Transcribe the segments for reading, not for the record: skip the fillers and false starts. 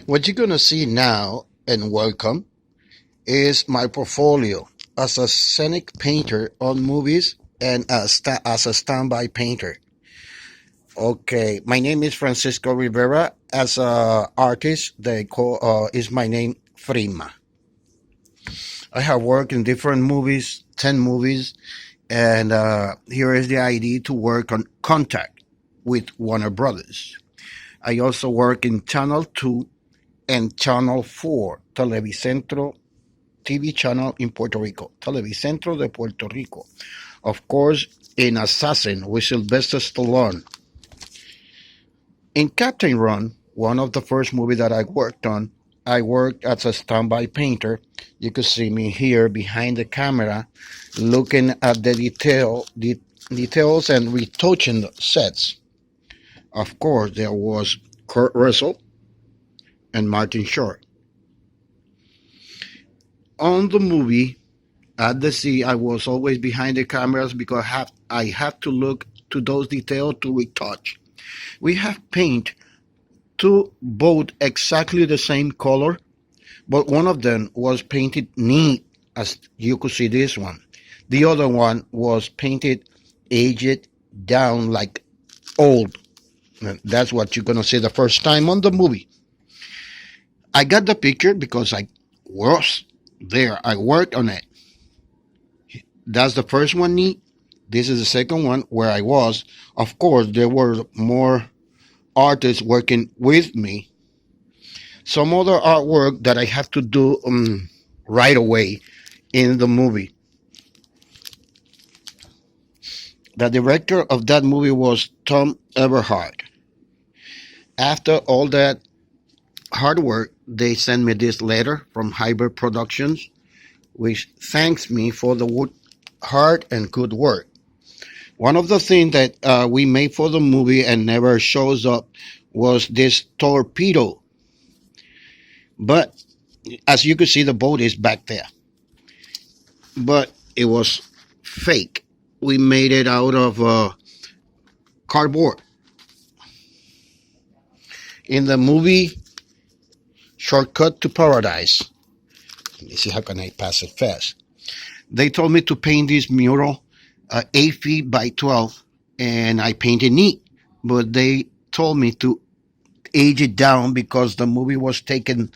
What you're gonna see now, and welcome, is my portfolio as a scenic painter on movies and as a standby painter. Okay, my name is Francisco Rivera. As a artist, they call is my name Frima. I have worked in different movies, 10 movies, and here is the idea to work on Contact with Warner Brothers. I also work in Channel 2 and Channel 4, Televicentro TV channel in Puerto Rico, Televicentro de Puerto Rico. Of course, in Assassin with Sylvester Stallone. In Captain Run, one of the first movies that I worked on, I worked as a standby painter. You could see me here behind the camera looking at the details and retouching the sets. Of course, there was Kurt Russell and Martin Short. On the movie, at the sea, I was always behind the cameras because I have to look to those details to retouch. We have paint two both exactly the same color, but one of them was painted neat, as you could see this one. The other one was painted aged down like old. And that's what you're gonna see the first time on the movie. I got the picture because I was there. I worked on it. That's the first one neat. This is the second one where I was. Of course, there were more artists working with me. Some other artwork that I have to do right away in the movie. The director of that movie was Tom Everhart. After all that hard work, they sent me this letter from Hybrid Productions, which thanks me for the hard and good work. One of the things that we made for the movie and never shows up was this torpedo. But as you can see, the boat is back there. But it was fake. We made it out of cardboard. In the movie Shortcut to Paradise, let me see how can I pass it fast. They told me to paint this mural 8 feet by 12, and I painted neat. But they told me to age it down because the movie was taken,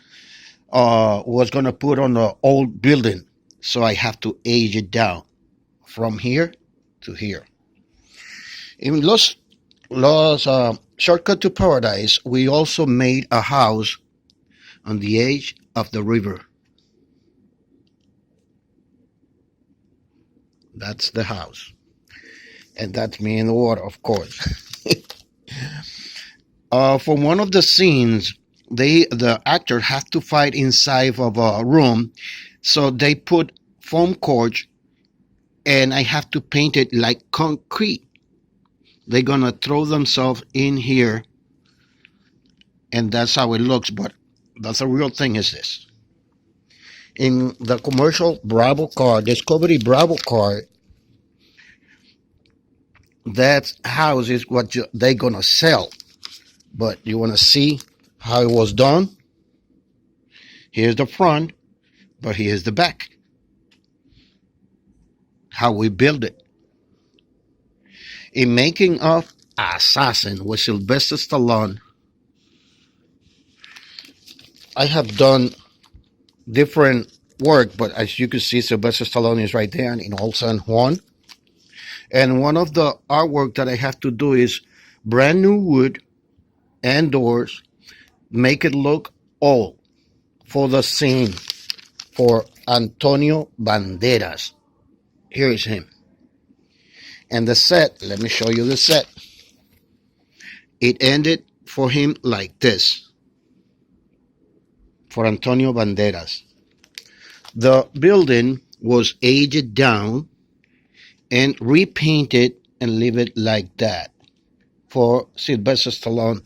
was going to put on the old building. So I have to age it down from here to here. In Shortcut to Paradise, we also made a house on the edge of the river. That's the house. And that's me in the water, of course. For one of the scenes, the actor had to fight inside of a room, so they put foam cord, and I have to paint it like concrete. They're gonna throw themselves in here, and that's how it looks. But that's a real thing. Is this in the commercial Bravo car, Discovery Bravo car? That house is what they're gonna sell. But you want to see how it was done? Here's the front, but here's the back. How we build it. In making of Assassin with Sylvester Stallone, I have done different work, but as you can see, Sylvester Stallone is right there in Old San Juan. And one of the artwork that I have to do is brand new wood and doors, make it look old for the scene for Antonio Banderas. Here is him. And the set, let me show you the set. It ended for him like this, for Antonio Banderas. The building was aged down and repainted and leave it like that for Sylvester Stallone.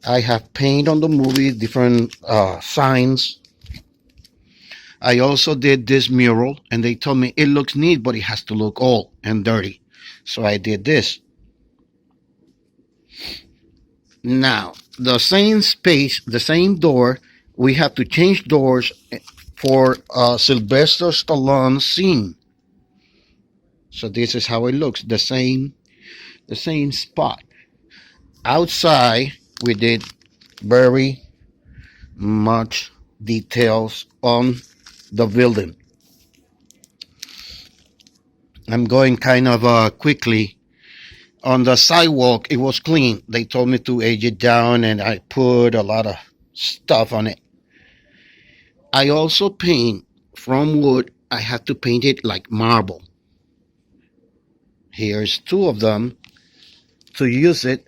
I have paint on the movie, different signs. I also did this mural, and they told me it looks neat, but it has to look old and dirty. So I did this. Now, the same space, the same door. We have to change doors for Sylvester Stallone scene. So this is how it looks. The same spot. Outside, we did very much details on the building. I'm going kind of quickly. On the sidewalk, it was clean. They told me to age it down, and I put a lot of stuff on it. I also paint from wood. I have to paint it like marble. Here's two of them to use it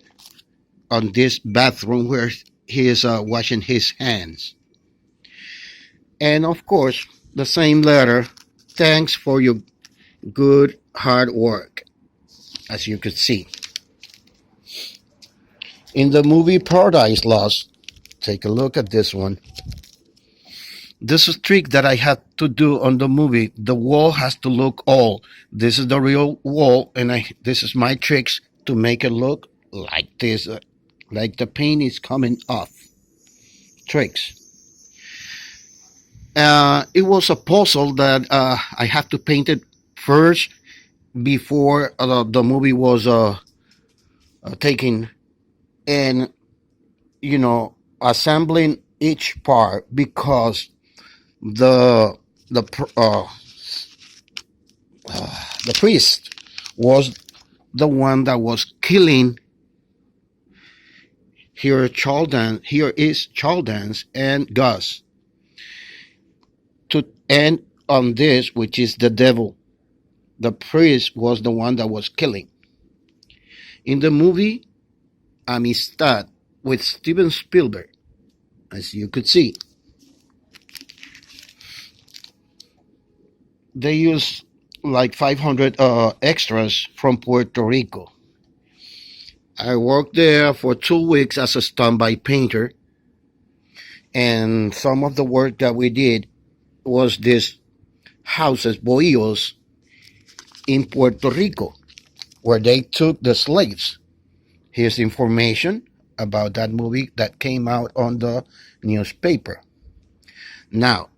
on this bathroom where he is washing his hands. And of course, the same letter. Thanks for your good hard work, as you could see. In the movie Paradise Lost, take a look at this one. This is a trick that I had to do on the movie. The wall has to look old. This is the real wall, and this is my tricks to make it look like this, like the paint is coming off. Tricks. It was a puzzle that I had to paint it first before the movie was taken, and assembling each part, because the the uh, the priest was the one that was killing here is Chaldans and Gus to end on this, which is the devil. The priest was the one that was killing. In the movie Amistad with Steven Spielberg, as you could see, they used like 500 extras from Puerto Rico. I worked there for 2 weeks as a standby painter, and some of the work that we did was these houses, bohíos, in Puerto Rico, where they took the slaves. Here's information about that movie that came out on the newspaper. Now,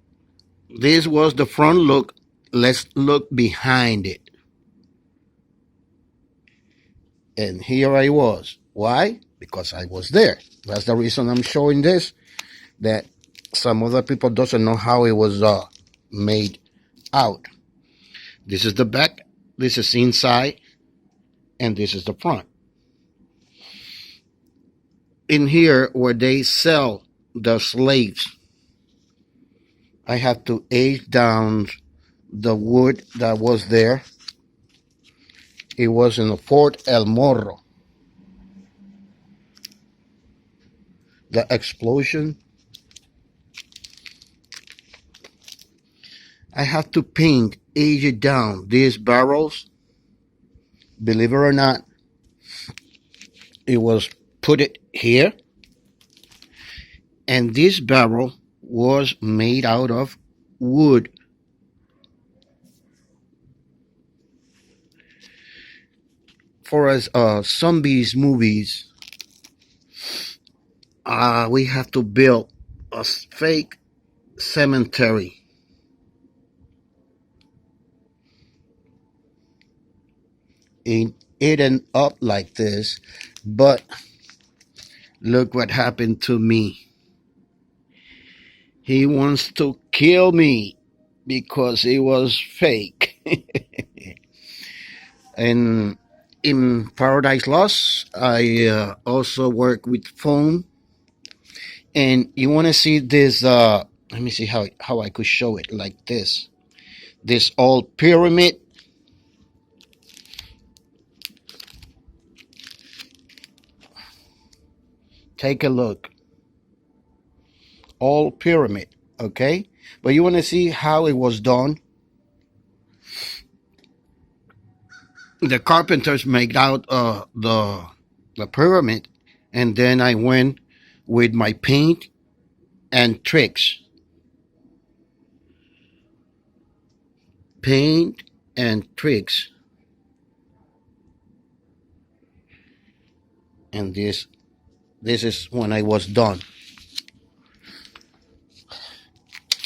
this was the front look. Let's look behind it. And here I was. Why? Because I was there. That's the reason I'm showing this, that some other people doesn't know how it was made out. This is the back, this is inside, and this is the front. In here, where they sell the slaves, I have to age down the wood that was there. It was in the Fort El Morro. The explosion. I have to paint, age it down. These barrels, believe it or not, it was put it here. And this barrel was made out of wood. For us zombies movies, we have to build a fake cemetery. It ended up like this, but look what happened to me. He wants to kill me because it was fake. And in Paradise Lost, I also work with foam. And you want to see this, let me see how I could show it like this. This old pyramid. Take a look. Old pyramid, okay? But you want to see how it was done. The carpenters made out the pyramid, and then I went with my paint and tricks. Paint and tricks. And this This is when I was done.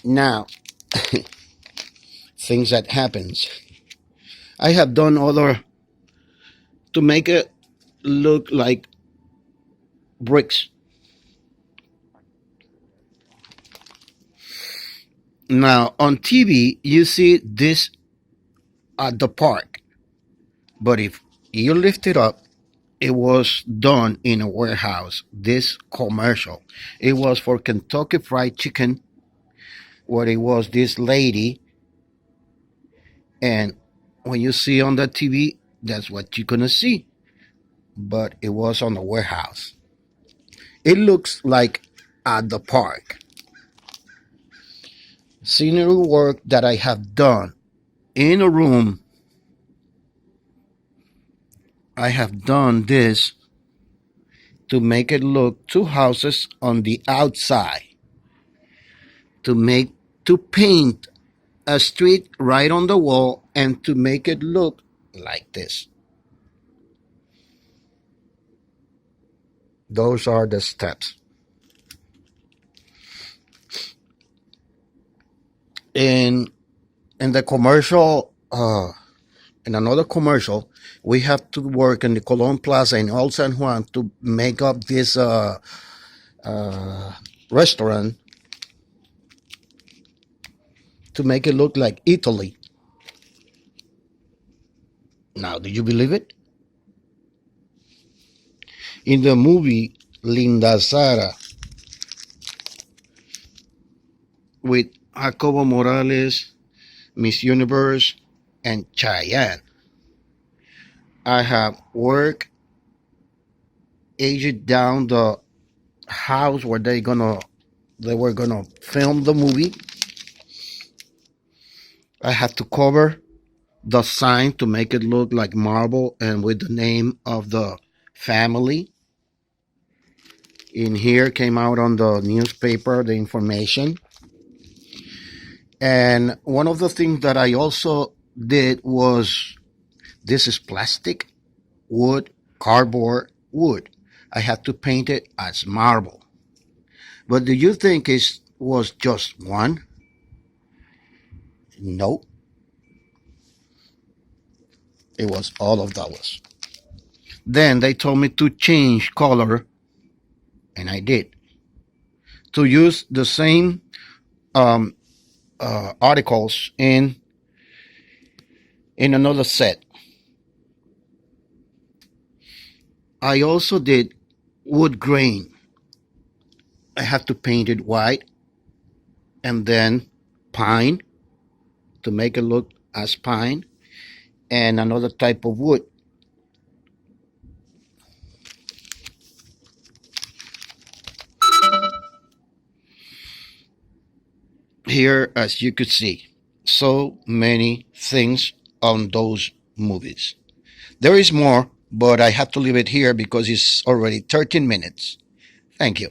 Now, things that happens. I have done other to make it look like bricks. Now on TV you see this at the park, but if you lift it up, it was done in a warehouse. This commercial, it was for Kentucky Fried Chicken, where it was this lady, and when you see on the TV, that's what you're gonna see. But it was on the warehouse. It looks like at the park. Scenery work that I have done in a room. I have done this to make it look two houses on the outside, to make to paint a street right on the wall, and to make it look like this. Those are the steps. In the commercial, in another commercial, we have to work in the Colon Plaza in Old San Juan to make up this restaurant, to make it look like Italy. Now, do you believe it? In the movie Linda Sara with Jacobo Morales, Miss Universe, and Cheyenne, I have worked, aged down the house where they were gonna film the movie. I had to cover the sign to make it look like marble and with the name of the family. In here came out on the newspaper the information. And one of the things that I also did was, this is plastic, wood, cardboard, wood. I had to paint it as marble. But do you think it was just one? Nope. It was all of those. Then they told me to change color, and I did. To use the same articles in another set. I also did wood grain. I have to paint it white, and then pine to make it look as pine, and another type of wood. Here, as you could see, so many things on those movies. There is more, but I have to leave it here because it's already 13 minutes. Thank you.